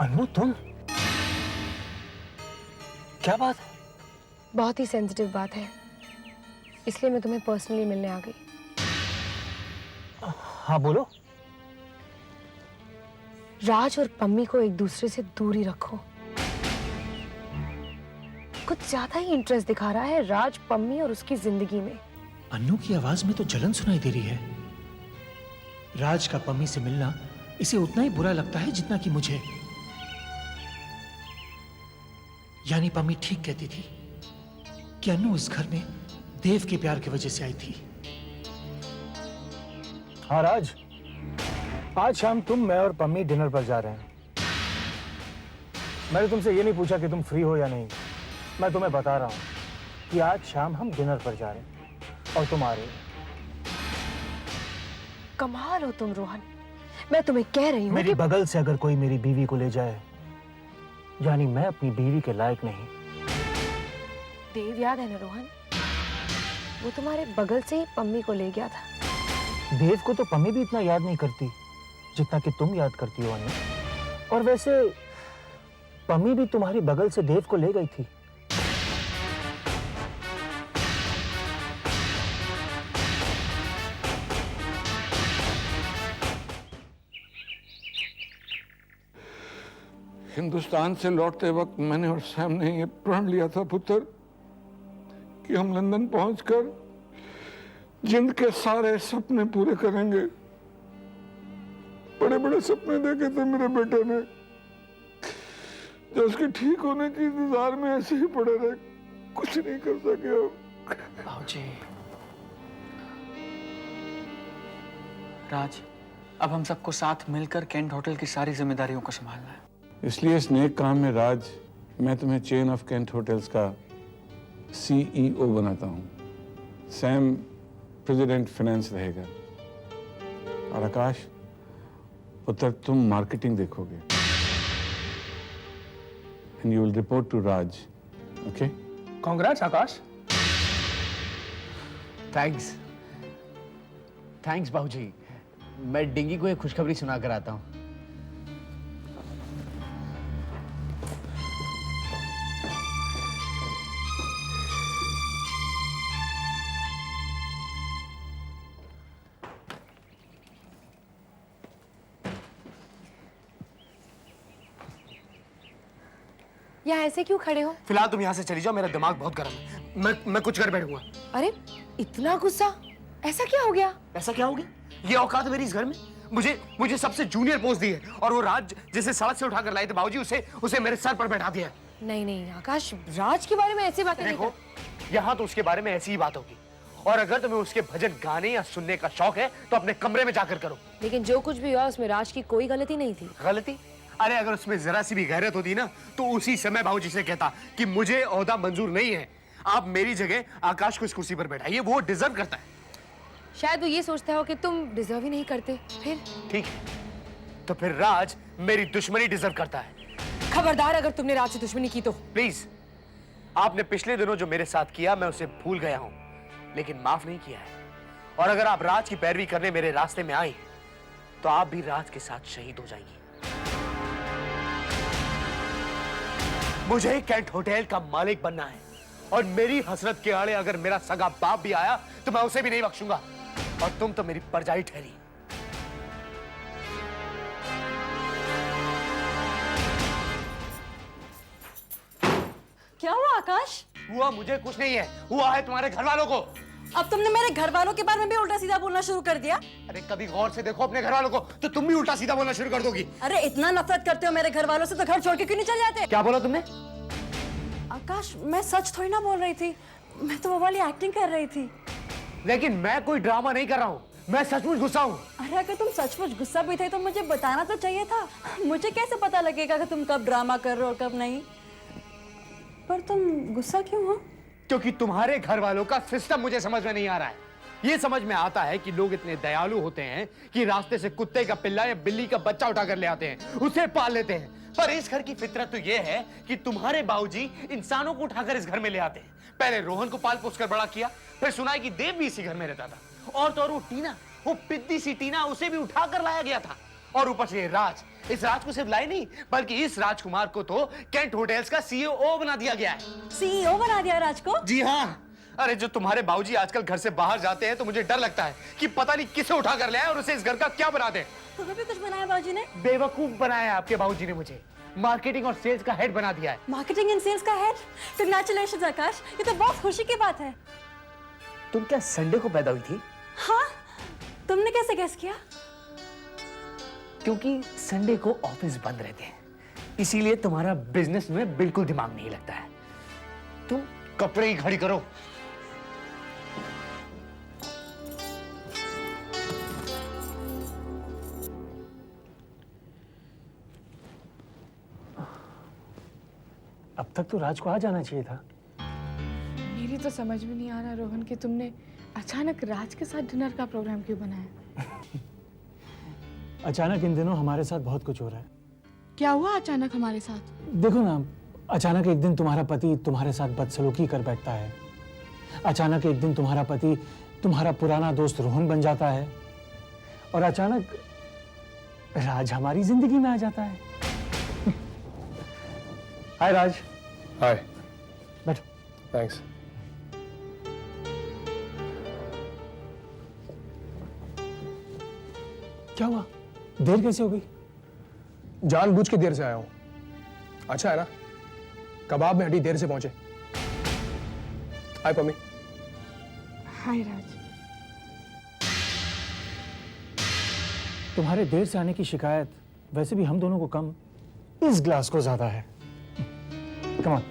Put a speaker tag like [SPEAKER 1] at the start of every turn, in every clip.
[SPEAKER 1] अनु तुम, क्या बात है?
[SPEAKER 2] बहुत ही सेंसिटिव बात है, इसलिए मैं तुम्हें पर्सनली मिलने आ गई।
[SPEAKER 1] हाँ बोलो।
[SPEAKER 2] राज और पम्मी को एक दूसरे से दूरी रखो। कुछ ज्यादा ही इंटरेस्ट दिखा रहा है राज पम्मी और उसकी जिंदगी में।
[SPEAKER 1] अन्नू की आवाज में तो जलन सुनाई दे रही है। राज का पम्मी से मिलना इसे उतना ही बुरा लगता है जितना कि मुझे। यानी पम्मी ठीक कहती थी कि अन्नू इस घर में देव के प्यार की वजह से आई थी। हाँ राज, आज शाम तुम, मैं और पम्मी डिनर पर जा रहे हैं। मैंने तुमसे ये नहीं पूछा कि तुम फ्री हो या नहीं। मैं तुम्हें बता रहा हूं कि आज शाम हम डिनर पर जा रहे हैं और तुम आ रहे हो।
[SPEAKER 2] कमाल हो तुम रोहन, मैं तुम्हें कह रही हूँ
[SPEAKER 1] मेरी बगल से अगर कोई मेरी बीवी को ले जाए, यानी मैं अपनी बीवी के लायक नहीं।
[SPEAKER 2] देव याद है ना रोहन, वो तुम्हारे बगल से ही पम्मी को ले गया था।
[SPEAKER 1] देव को तो पम्मी भी इतना याद नहीं करती जितना कि तुम याद करती हो अन्नू। और वैसे पम्मी भी तुम्हारी बगल से देव को ले गई थी।
[SPEAKER 3] हिंदुस्तान से लौटते वक्त मैंने और सैम ने ये प्रण लिया था पुत्र कि हम लंदन पहुंचकर जिंद के सारे सपने पूरे करेंगे। बड़े बड़े सपने देखे थे मेरे बेटे ने, जो उसके ठीक होने की इंतजार में ऐसे ही पड़े रहे, कुछ नहीं कर सके।
[SPEAKER 4] बाबूजी, राज, अब हम सबको साथ मिलकर कैंट होटल की सारी जिम्मेदारियों को संभालना है।
[SPEAKER 3] इसलिए इस नेक काम में राज, मैं तुम्हें चेन ऑफ कैंट होटल्स का CEO बनाता हूं। सैम प्रेसिडेंट फाइनेंस रहेगा और आकाश पुत्र तुम मार्केटिंग देखोगे। And you will report to Raj. Okay?
[SPEAKER 1] Congrats Akash.
[SPEAKER 5] Thanks बाबूजी। मैं डिंगी को एक खुशखबरी सुना कर आता हूँ।
[SPEAKER 2] यहाँ ऐसे क्यों खड़े हो?
[SPEAKER 5] फिलहाल तुम यहाँ से चली जाओ, मेरा दिमाग बहुत गर्म है। मैं कुछ कर बैठूंगा।
[SPEAKER 2] अरे इतना गुस्सा, ऐसा क्या हो गया?
[SPEAKER 5] ऐसा क्या हो गया? ये औकात है मेरी इस घर में? मुझे सबसे जूनियर पोस्ट दी है और वो राज जिसे सड़क से उठाकर लाए थे बाबूजी, उसे मेरे सर पर बैठा दिया।
[SPEAKER 2] नहीं नहीं आकाश, राज के बारे में ऐसी बातें नहीं
[SPEAKER 5] देखो, यहाँ तो उसके बारे में ऐसी ही बात होगी और अगर तुम्हें उसके भजन गाने या सुनने का शौक है तो अपने कमरे में जाकर करो।
[SPEAKER 2] लेकिन जो कुछ भी हुआ उसमें राज की कोई गलती नहीं थी।
[SPEAKER 5] गलती? अरे अगर उसमें जरा सी भी गैरत होती ना तो उसी समय बाबूजी से कहता कि मुझे ओहदा मंजूर नहीं है, आप मेरी जगह आकाश को इस कुर्सी पर बैठाइए, वो डिजर्व करता है।
[SPEAKER 2] शायद वो ये सोचता हो कि तुम डिजर्व ही नहीं करते। फिर
[SPEAKER 5] ठीक है, तो फिर राज मेरी दुश्मनी डिजर्व करता है।
[SPEAKER 2] खबरदार अगर तुमने राज से दुश्मनी की तो।
[SPEAKER 5] प्लीज, आपने पिछले दिनों जो मेरे साथ किया मैं उसे भूल गया हूं, लेकिन माफ नहीं किया है। और अगर आप राज की पैरवी करने मेरे रास्ते में आई तो आप भी राज के साथ शहीद हो जाएंगी। मुझे कैंट होटल का मालिक बनना है और मेरी हसरत के आड़े अगर मेरा सगा बाप भी आया तो मैं उसे भी नहीं बख्शूंगा। और तुम तो मेरी परजाई ठहरी।
[SPEAKER 6] क्या हुआ आकाश?
[SPEAKER 5] हुआ मुझे कुछ नहीं है, हुआ है तुम्हारे घर वालों को।
[SPEAKER 6] अब तुमने मेरे घर वालों के बारे में भी उल्टा सीधा बोलना शुरू कर दिया।
[SPEAKER 5] अरे कभी गौर से देखो अपने घर वालों को तो तुम भी उल्टा सीधा बोलना शुरू कर दोगी।
[SPEAKER 6] अरे इतना नफरत करते हो मेरे घर वालों से तो घर छोड़ के क्यों नहीं चले जाते?
[SPEAKER 5] क्या बोला तुमने?
[SPEAKER 6] आकाश, मैं सच थोड़ी ना बोल रही थी, मैं तो वो वाली एक्टिंग कर रही थी।
[SPEAKER 5] लेकिन मैं कोई ड्रामा नहीं कर रहा हूँ, मैं सचमुच गुस्सा हूँ।
[SPEAKER 6] अरे अगर तुम सचमुच गुस्सा भी थे तो मुझे बताना तो चाहिए था। मुझे कैसे पता लगेगा कि तुम कब ड्रामा कर रहे हो और कब नहीं? पर तुम गुस्सा क्यों हो?
[SPEAKER 5] क्योंकि तुम्हारे घर वालों का सिस्टम मुझे समझ में नहीं आ रहा है। ये समझ में आता है कि लोग इतने दयालु होते हैं कि रास्ते से कुत्ते का पिल्ला या बिल्ली का बच्चा उठाकर ले आते हैं, उसे पाल लेते हैं। पर इस घर की फितरत तो ये है कि तुम्हारे बाबूजी इंसानों को उठाकर इस घर में ले आते हैं। पहले रोहन को पाल पोस कर बड़ा किया, फिर सुना है कि देव भी इसी घर में रहता था। और तो और वो टीना, वो पिद्दी सी टीना, उसे भी उठाकर लाया गया था। और ऊपर से ये राज, इस राज को सिर्फ लाई नहीं बल्कि इस राजकुमार को तो कैंट होटल्स का सीईओ बना दिया गया है।
[SPEAKER 6] सीईओ बना दिया राज को?
[SPEAKER 5] जी हाँ। अरे जो तुम्हारे बाबूजी आजकल घर से बाहर जाते हैं तो मुझे डर लगता है कि पता नहीं किसे उठा कर ले आए और उसे इस घर का क्या बना दे।
[SPEAKER 6] तुम्हें भी कुछ बनाया बाबूजी ने?
[SPEAKER 5] बेवकूफ बनाया आपके बाबूजी ने मुझे। मार्केटिंग और सेल्स का हेड बना दिया है।
[SPEAKER 6] मार्केटिंग एंड सेल्स का हेड? कांग्रेचुलेशंस आकाश, ये तो बहुत खुशी की बात है।
[SPEAKER 5] तुम क्या संडे को पैदा हुई थी?
[SPEAKER 6] हाँ, तुमने कैसे गेस किया?
[SPEAKER 5] क्योंकि संडे को ऑफिस बंद रहते हैं, इसीलिए तुम्हारा बिजनेस में बिल्कुल दिमाग नहीं लगता है। तुम कपड़े ही खड़ी करो।
[SPEAKER 1] अब तक तो राज को आ जाना चाहिए था।
[SPEAKER 7] मेरी तो समझ में नहीं आ रहा रोहन कि तुमने अचानक राज के साथ डिनर का प्रोग्राम क्यों बनाया।
[SPEAKER 1] अचानक इन दिनों हमारे साथ बहुत कुछ हो रहा है।
[SPEAKER 7] क्या हुआ अचानक हमारे साथ?
[SPEAKER 1] देखो ना, अचानक एक दिन तुम्हारा पति तुम्हारे साथ बदसलूकी कर बैठता है। अचानक एक दिन तुम्हारा पति तुम्हारा पुराना दोस्त रोहन बन जाता है और अचानक राज हमारी जिंदगी में आ जाता है। हाय राज।
[SPEAKER 8] हाय।
[SPEAKER 1] बैठो।
[SPEAKER 8] थैंक्स।
[SPEAKER 1] क्या हुआ, देर कैसे हो गई?
[SPEAKER 8] जानबूझ के देर से आया हूं। अच्छा है ना, कबाब में हड्डी देर से पहुंचे। हाय पम्मी।
[SPEAKER 7] हाय राज।
[SPEAKER 1] तुम्हारे देर से आने की शिकायत वैसे भी हम दोनों को कम, इस ग्लास को ज्यादा है। Come on,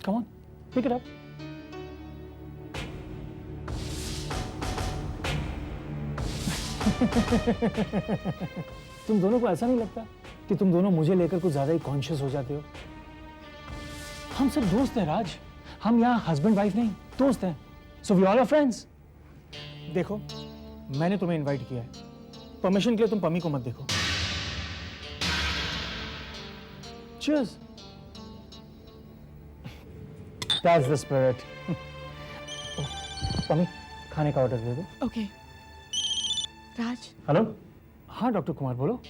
[SPEAKER 1] come on, pick it up. तुम दोनों को ऐसा नहीं लगता कि तुम दोनों मुझे लेकर कुछ ज्यादा ही कॉन्शियस हो जाते हो? हम सब दोस्त हैं राज, हम यहाँ हस्बैंड वाइफ नहीं, दोस्त हैं। So we all are friends. देखो, मैंने तुम्हें इनवाइट किया है, परमिशन के लिए तुम पम्मी को मत देखो। Cheers. That's the spirit. Pammi, खाने का ऑर्डर दे दो।
[SPEAKER 7] ओके। राज।
[SPEAKER 1] हेलो। हाँ डॉक्टर कुमार, बोलो।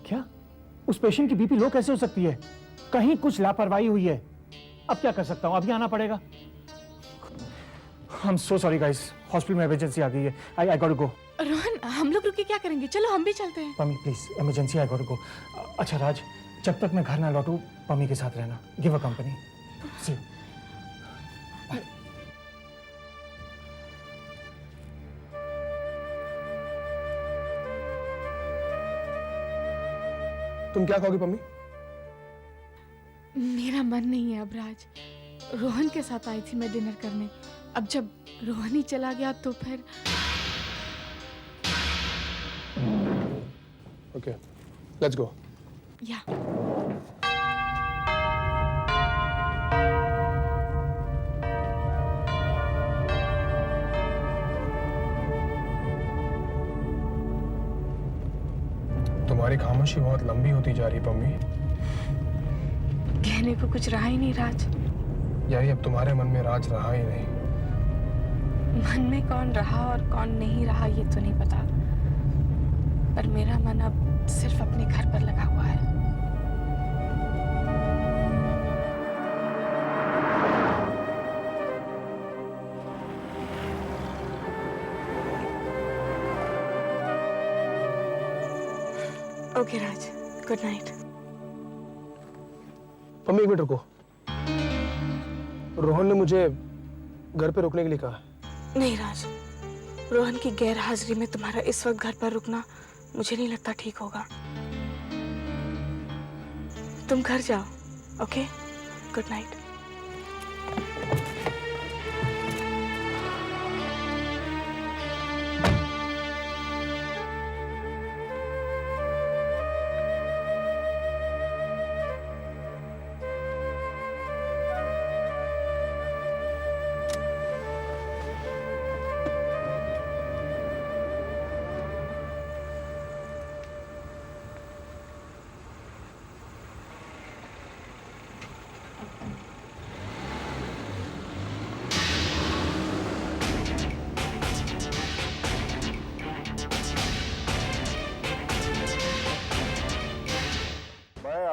[SPEAKER 1] क्या उस पेशेंट की बीपी लो कैसे हो सकती है? कहीं कुछ लापरवाही हुई है। अब क्या कर सकता हूँ, अभी आना पड़ेगा। I'm so sorry guys, hospital में इमरजेंसी आ गई है। I got to go.
[SPEAKER 7] Rohan, हम लोग रुके क्या करेंगे? चलो हम भी चलते हैं।
[SPEAKER 1] Pammi please, emergency, I got to go. अच्छा राज, जब तक मैं घर ना लौटूं पम्मी के साथ रहना। Give a company. See you.
[SPEAKER 8] तुम क्या कहोगी पम्मी?
[SPEAKER 7] मेरा मन नहीं है अब राज। रोहन के साथ आई थी मैं डिनर करने, अब जब रोहन ही चला गया तो फिर।
[SPEAKER 8] Okay, let's go.
[SPEAKER 7] या
[SPEAKER 8] तुम्हारी खामोशी बहुत लंबी होती जा रही है पम्मी।
[SPEAKER 7] कहने को कुछ रहा ही नहीं राज।
[SPEAKER 8] यही अब तुम्हारे मन में राज रहा ही नहीं।
[SPEAKER 7] मन में कौन रहा और कौन नहीं रहा ये तो नहीं पता, पर मेरा मन अब सिर्फ अपने घर पर लगा हुआ है। ओके राज, गुड नाइट।
[SPEAKER 8] पम्मी एक मिनट रुको, रोहन ने मुझे घर पे रुकने के लिए कहा।
[SPEAKER 7] नहीं राज, रोहन की गैर हाजिरी में तुम्हारा इस वक्त घर पर रुकना मुझे नहीं लगता ठीक होगा। तुम घर जाओ, okay? Good night.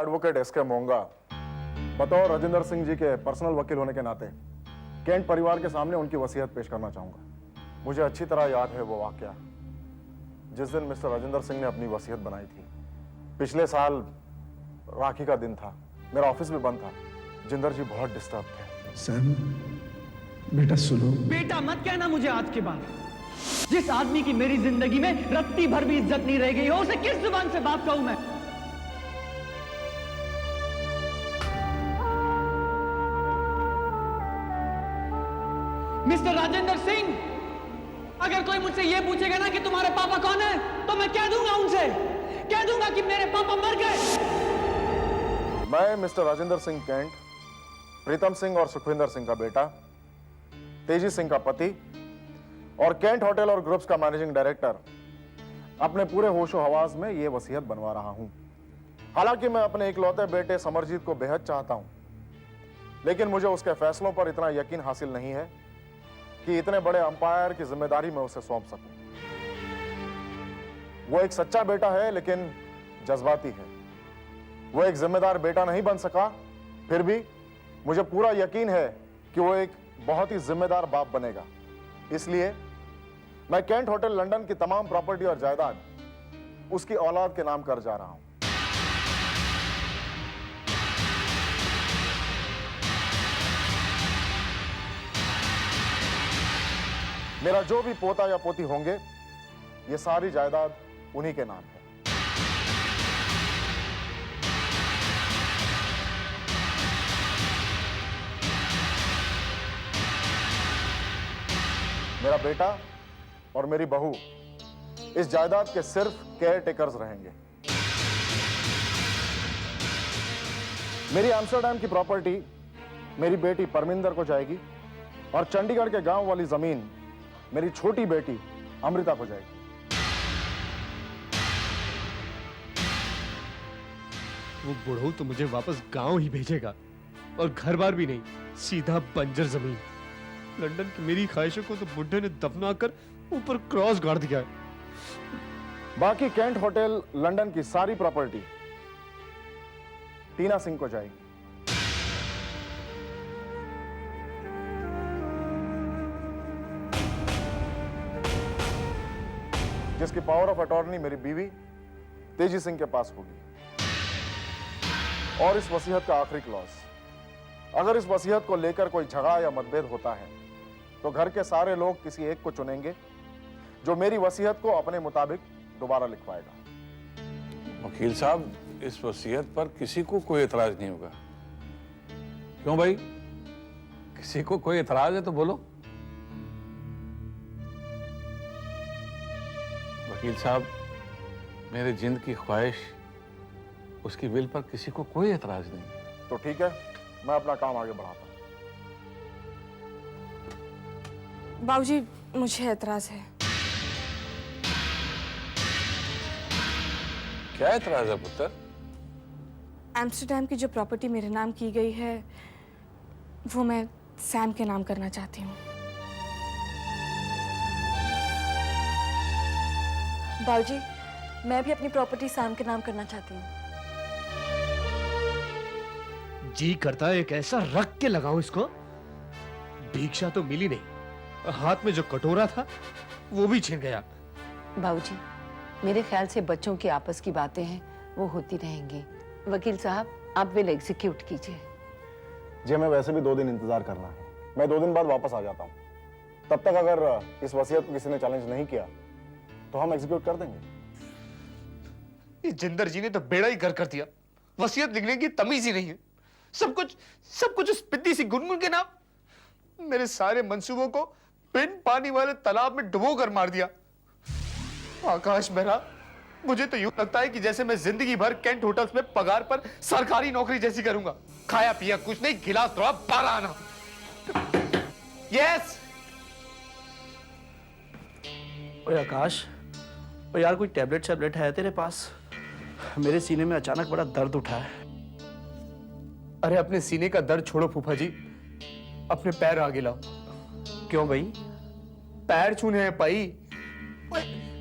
[SPEAKER 9] Advocate SK Monga बतौर राजेंद्र सिंह जी के पर्सनल वकील होने के नाते केंट परिवार के सामने उनकी वसीयत पेश करना चाहूंगा। मुझे अच्छी तरह याद है वो वाकया जिस दिन मिस्टर राजेंद्र सिंह ने अपनी वसीयत बनाई थी। पिछले साल राखी का दिन था, मेरा ऑफिस भी बंद था। जिंदर जी बहुत डिस्टर्ब थे।
[SPEAKER 8] सैम, बेटा सुनो।
[SPEAKER 10] बेटा मत कहना मुझे आज के बाद। जिस आदमी की मेरी जिंदगी में रत्ती भर भी इज्जत नहीं रह गई हो, उसे किस जुबान से बाप कहूं मैं? मिस्टर राजेंद्र सिंह, अगर कोई मुझसे यह पूछेगा ना कि तुम्हारे पापा कौन है, तो मैं कह दूंगा उनसे, कह दूंगा कि मेरे पापा मर गए।
[SPEAKER 9] मैं मिस्टर राजेंद्र सिंह केंट, प्रीतम सिंह और सुखविंदर सिंह का बेटा, तेजी सिंह का पति और केंट होटल और ग्रुप्स का मैनेजिंग डायरेक्टर, अपने पूरे होशो हवास में यह वसीयत बनवा रहा हूं। हालांकि मैं अपने इकलौते बेटे समरजीत को बेहद चाहता हूं, लेकिन मुझे उसके फैसलों पर इतना यकीन हासिल नहीं है कि इतने बड़े अंपायर की जिम्मेदारी मैं उसे सौंप सकूं। वो एक सच्चा बेटा है, लेकिन जज्बाती है। वो एक जिम्मेदार बेटा नहीं बन सका, फिर भी मुझे पूरा यकीन है कि वो एक बहुत ही जिम्मेदार बाप बनेगा। इसलिए मैं केंट होटल लंदन की तमाम प्रॉपर्टी और जायदाद उसकी औलाद के नाम कर जा रहा हूं। मेरा जो भी पोता या पोती होंगे, ये सारी जायदाद उन्हीं के नाम है। मेरा बेटा और मेरी बहू इस जायदाद के सिर्फ केयर टेकर्स रहेंगे। मेरी एम्स्टरडैम की प्रॉपर्टी मेरी बेटी परमिंदर को जाएगी और चंडीगढ़ के गांव वाली जमीन मेरी छोटी बेटी अमृता को जाएगी।
[SPEAKER 5] वो बुढ़ऊ तो मुझे वापस गांव ही भेजेगा और घर बार भी नहीं, सीधा बंजर जमीन। लंदन की मेरी ख्वाहिशों को तो बुढ़े ने दफना कर ऊपर क्रॉस गाड़ दिया है।
[SPEAKER 9] बाकी केंट होटल लंदन की सारी प्रॉपर्टी टीना सिंह को जाएगी। जिसकी पावर ऑफ अटॉर्नी मेरी बीवी तेजी सिंह के पास होगी। और इस वसीयत का आखिरी क्लॉज, अगर इस वसीयत को लेकर कोई झगड़ा या मतभेद होता है तो घर के सारे लोग किसी एक को चुनेंगे जो मेरी वसीयत को अपने मुताबिक दोबारा लिखवाएगा।
[SPEAKER 3] वकील साहब, इस वसीयत पर किसी को कोई एतराज नहीं होगा। क्यों भाई, किसी को कोई एतराज है तो बोलो। वकील साहब, मेरे जिंद की ख्वाहिश, उसकी विल पर किसी को कोई एतराज नहीं।
[SPEAKER 9] तो ठीक है, मैं अपना काम आगे बढ़ाता हूं।
[SPEAKER 7] बाबूजी, मुझे एतराज है।
[SPEAKER 3] क्या एतराज है पुत्र?
[SPEAKER 7] एम्स्टरडैम की जो प्रॉपर्टी मेरे नाम की गई है, वो मैं सैम के नाम करना चाहती हूँ।
[SPEAKER 6] बाबूजी, मैं भी अपनी प्रॉपर्टी सैम के नाम करना चाहती हूँ।
[SPEAKER 5] जी करता है एक ऐसा रख के लगाऊं इसको। भिक्षा तो मिली नहीं, हाथ में जो कटोरा था वो भी छिन गया।
[SPEAKER 11] बाबूजी, मेरे ख्याल से बच्चों की आपस की बातें हैं, वो होती रहेंगी। वकील साहब, आप विल एग्जीक्यूट कीजिए।
[SPEAKER 9] जी, हमें वैसे भी 2 दिन इंतजार करना है। मैं 2 दिन बाद वापस आ जाता हूँ। तब तक अगर इस वसीयत को किसी ने चैलेंज नहीं किया तो हम एग्जीक्यूट कर देंगे।
[SPEAKER 5] ये जिंदर जी ने तो बेड़ा ही कर दिया। वसीयत लिखने की तमीज ही नहीं है। सब कुछ उस पिद्दी सी गुनगुन के नाम। मेरे सारे मंसूबों को बिन पानी वाले तालाब में डुबो कर मार दिया। आकाश मेरा, मुझे तो यूं लगता है कि जैसे मैं जिंदगी भर केंट होटल्स में पगार पर सरकारी नौकरी जैसी करूंगा। खाया पिया कुछ नहीं, गिलास थोड़ा 12 आना। यस।
[SPEAKER 10] ओए आकाश, ओ यार, कोई टैबलेट है तेरे पास? मेरे सीने में अचानक बड़ा दर्द उठा है।
[SPEAKER 5] अरे अपने सीने का दर्द छोड़ो फूफा जी, अपने पैर आगे लाओ।
[SPEAKER 10] क्यों भाई?
[SPEAKER 5] पैर छूने हैं पाई।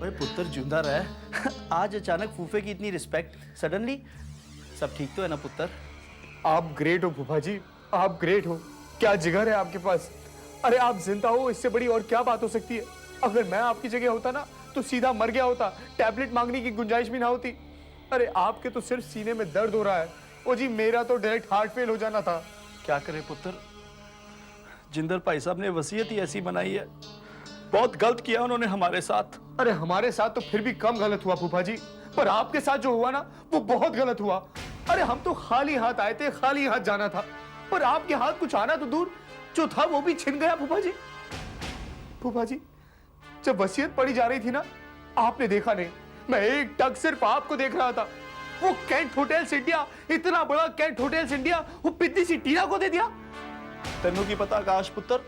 [SPEAKER 10] ओए पुत्र, जिंदा रह। आज अचानक फूफे की इतनी रिस्पेक्ट,
[SPEAKER 12] सब ठीक तो है ना पुत्र?
[SPEAKER 5] आप ग्रेट हो फूफा जी, आप ग्रेट हो। क्या जिगर है आपके पास। अरे आप जिंदा हो, इससे बड़ी और क्या बात हो सकती है। अगर मैं आपकी जगह होता ना तो सीधा मर गया होता, टैबलेट मांगने की गुंजाइश भी ना होती। अरे आपके तो सिर्फ सीने में दर्द हो रहा है, ओ जी मेरा तो डायरेक्ट हार्ट फेल हो जाना था।
[SPEAKER 12] क्या करे पुत्र, जिंदर भाई साहब ने वसीयत ही ऐसी बनाई है। बहुत गलत किया उन्होंने हमारे साथ।
[SPEAKER 5] अरे हमारे साथ तो फिर भी कम गलत हुआ फूफा जी, पर आपके साथ जो हुआ ना वो बहुत गलत हुआ। अरे हम तो खाली हाथ आए थे, खाली हाथ जाना था, पर आपके हाथ कुछ आना तो दूर, जो था वो भी छिन गया फूफा जी। फूफा जी जब वसीयत पड़ी जा रही थी ना, आपने देखा नहीं, मैं एक टक सिर्फ आपको देख रहा था। वो कैंट होटल्स इंडिया, इतना बड़ा कैंट होटल्स इंडिया, वो पिद्दी सी टीना को दे दिया।
[SPEAKER 12] तेनू की पता आकाश पुत्र,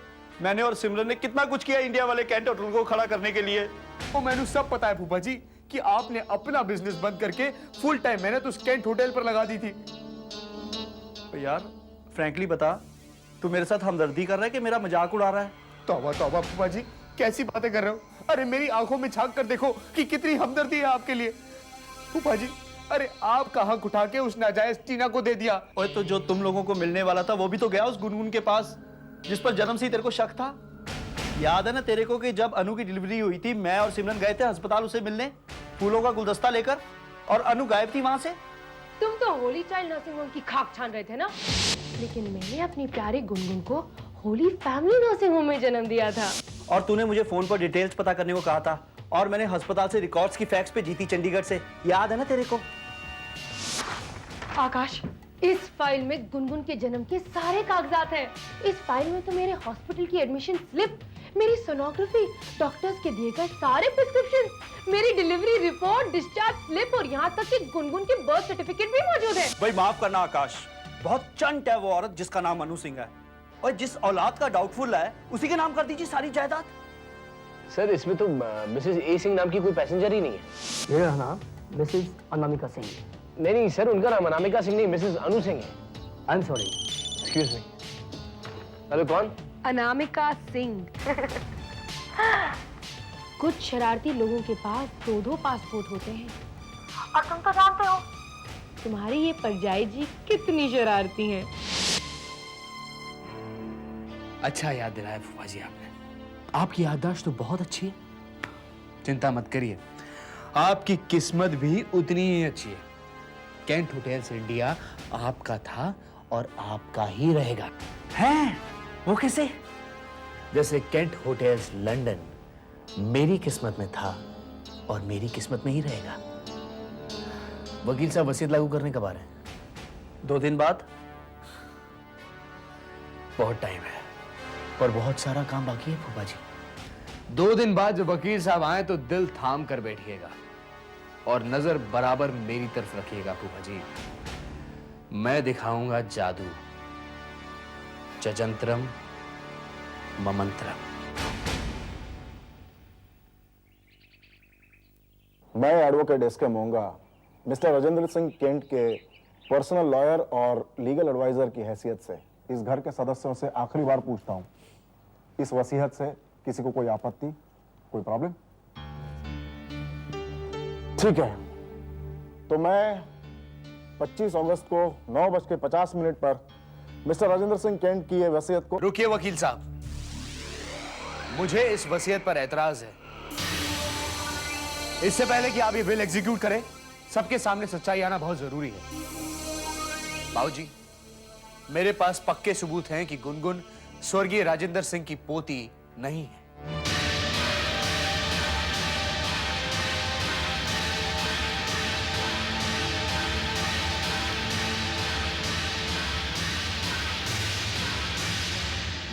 [SPEAKER 12] मैंने और सिमरन ने कितना कुछ किया इंडिया वाले कैंट होटल को खड़ा करने के लिए।
[SPEAKER 5] वो मैंने सब पता है फूफा जी कि आपने अपना बिजनेस बंद करके फुल टाइम मेहनत उस कैंट होटल पर लगा दी थी।
[SPEAKER 12] तो यार फ्रैंकली बता, तू मेरे साथ हमदर्दी कर रहा है कि मेरा मजाक उड़ा रहा है?
[SPEAKER 5] तौबा तौबा फूफा जी, कैसी बातें कर रहे हो। अरे मेरी आंखों में झांक कर देखो कि कितनी हमदर्दी है आपके लिए। फूफा जी अरे आप कहां उठा के उस नाजायज टीना को दे दिया।
[SPEAKER 12] ओए तो जो तुम लोगों को मिलने वाला था वो भी तो गया उस गुनगुन के पास, जिस पर जन्म से ही तेरे को शक था। याद है ना तेरे को कि जब अनु की डिलीवरी हुई थी, मैं और सिमरन गए थे अस्पताल उसे मिलने, फूलों का गुलदस्ता लेकर, और अनु गायब थी वहां से।
[SPEAKER 2] तुम तो होली चाइल्ड नर्सिंग होम की खाक छान रहे थे ना, लेकिन मैंने अपनी प्यारी गुनगुन को होली फैमिली नर्सिंग होम में जन्म दिया था।
[SPEAKER 12] और तूने मुझे फोन पर डिटेल्स पता करने को कहा था, और मैंने अस्पताल से रिकॉर्ड्स की फैक्स पे जीती चंडीगढ़ से। याद है ना तेरे को?
[SPEAKER 2] आकाश, इस फाइल में गुनगुन के जन्म के सारे कागजात हैं। इस फाइल में तो मेरे हॉस्पिटल की एडमिशन स्लिप, मेरी सोनोग्राफी, डॉक्टर्स के दिए गए सारे प्रिस्क्रिप्शन, मेरी डिलीवरी रिपोर्ट, डिस्चार्ज स्लिप और यहाँ तक कि गुनगुन के बर्थ सर्टिफिकेट भी मौजूद है।
[SPEAKER 12] भाई माफ करना आकाश, बहुत चंट है वो औरत जिसका नाम अनु सिंह है, और जिस औलाद का डाउटफुल है उसी के नाम कर दीजिए सारी जायदाद।
[SPEAKER 13] सर इसमें तो मिसेस ए सिंह नाम की कोई पैसेंजर ही नहीं है।
[SPEAKER 10] मेरा नाम मिसेस अनामिका सिंह।
[SPEAKER 13] नहीं सर, उनका नाम अनामिका सिंह नहीं, मिसेस अनु सिंह है।
[SPEAKER 10] I am sorry.
[SPEAKER 13] Excuse me. Hello कौन?
[SPEAKER 2] अनामिका सिंह। कुछ शरारती लोगों के पास दो पासपोर्ट होते हैं, और तुम तो जानते हो तुम्हारी ये परजाई जी कितनी शरारती हैं।
[SPEAKER 5] अच्छा याद दिलाया फूफा जी आपने। आपकी याददाश्त तो बहुत अच्छी है, चिंता मत करिए, आपकी किस्मत भी उतनी ही अच्छी है। कैंट होटल्स इंडिया आपका था और आपका ही रहेगा।
[SPEAKER 12] हैं? वो कैसे?
[SPEAKER 13] जैसे कैंट होटल्स लंदन मेरी किस्मत में था और मेरी किस्मत में ही रहेगा। वकील साहब वसीयत लागू करने कब आ रहे हैं?
[SPEAKER 12] 2 दिन बाद।
[SPEAKER 13] बहुत टाइम है, पर बहुत सारा काम बाकी है फूफा जी।
[SPEAKER 5] 2 दिन बाद जब वकील साहब आए तो दिल थाम कर बैठिएगा और नजर बराबर मेरी तरफ रखिएगा फूफा जी। मैं दिखाऊंगा जादू, जजंत्रम ममंत्रम।
[SPEAKER 9] मैं एडवोकेट एस के मोंगा मिस्टर राजेंद्र सिंह केंट के पर्सनल लॉयर और लीगल एडवाइजर की हैसियत से इस घर के सदस्यों से आखिरी बार पूछता हूं, इस वसीयत से किसी को कोई आपत्ति, कोई प्रॉब्लम? ठीक है, तो मैं 25 अगस्त को 9:50 पर मिस्टर राजेंद्र सिंह केंट की यह वसीयत को।
[SPEAKER 5] रुकिए वकील साहब, मुझे इस वसीयत पर एतराज है। इससे पहले कि आप ये बिल एग्जीक्यूट करें, सबके सामने सच्चाई आना बहुत जरूरी है। बाबूजी, मेरे पास पक्के सबूत हैं कि गुनगुन स्वर्गीय राजेंद्र सिंह की पोती नहीं है।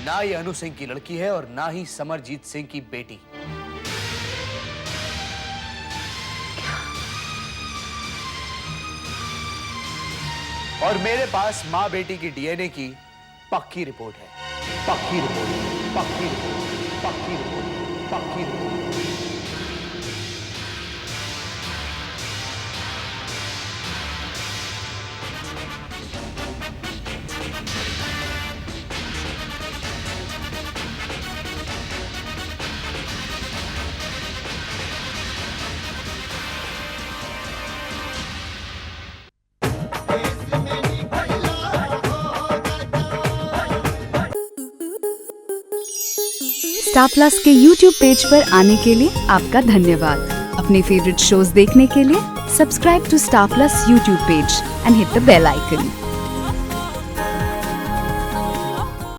[SPEAKER 5] ना ही अनु सिंह की लड़की है और ना ही समरजीत सिंह की बेटी। और मेरे पास मां बेटी की डीएनए की पक्की रिपोर्ट है। पक्की रिपोर्ट, पक्की रिपोर्ट, पक्की रिपोर्ट, पक्की रिपोर्ट।
[SPEAKER 14] स्टार प्लस के यूट्यूब पेज पर आने के लिए आपका धन्यवाद। अपने फेवरेट शोज देखने के लिए subscribe to Star Plus YouTube page and hit the bell icon.